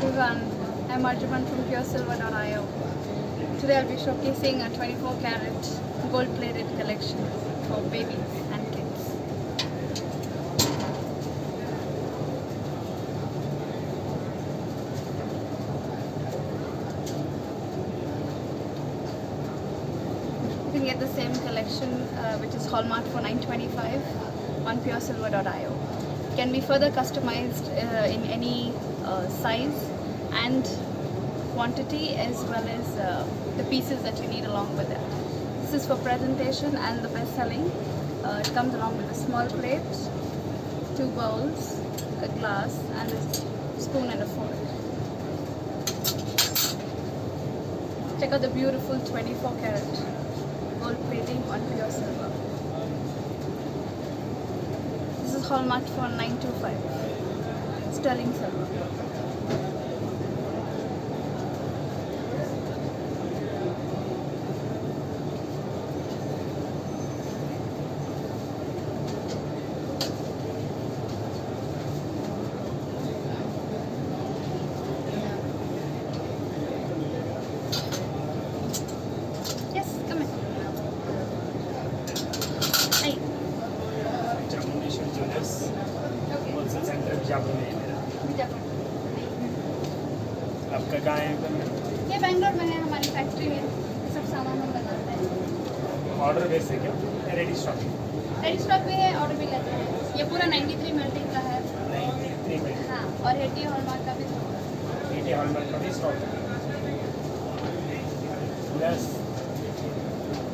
everyone. I'm Arjuman from PureSilver.io. Today I'll be showcasing a 24 karat gold plated collection for babies and kids. You can get the same collection which is hallmarked for $925 on PureSilver.io. It can be further customized in any size and quantity, as well as the pieces that you need along with it. This is for presentation and the best selling. It comes along with a small plate, 2 bowls, a glass and a spoon and a fork. Check out the beautiful 24 karat gold plating on pure silver. This is hallmarked for $925, sterling silver. Yes, come in. Hi. Okay. Wholesale centre Bijapur में है मेरा। बीजापुर। आपका कहाँ है? ये बैंगलोर में है, हमारी फैक्ट्री है। ये सब सामान हम बनाते हैं। ऑर्डर बेस है क्या? Ready stock? रेडी स्टॉक भी है, ऑर्डर भी लेते हैं। ये पूरा 93 मेल्टिंग का है। 93 में। हाँ, और 80 हॉलमार्क का भी स्टॉक है। 80 हॉलमार्क का भी स्टॉक है।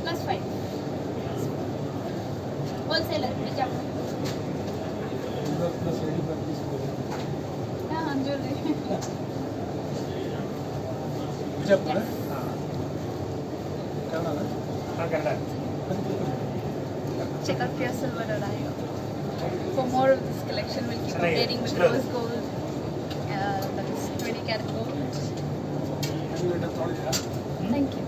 +5 होलसेलर बीजापुर। हाँ, ज्वेलरी। बीजापुर है? हाँ। कनाडा है? हाँ, Canada. Check out PureSilver.io. For more of this collection, we'll keep updating with rose gold, that is 20 karat gold. Thank you.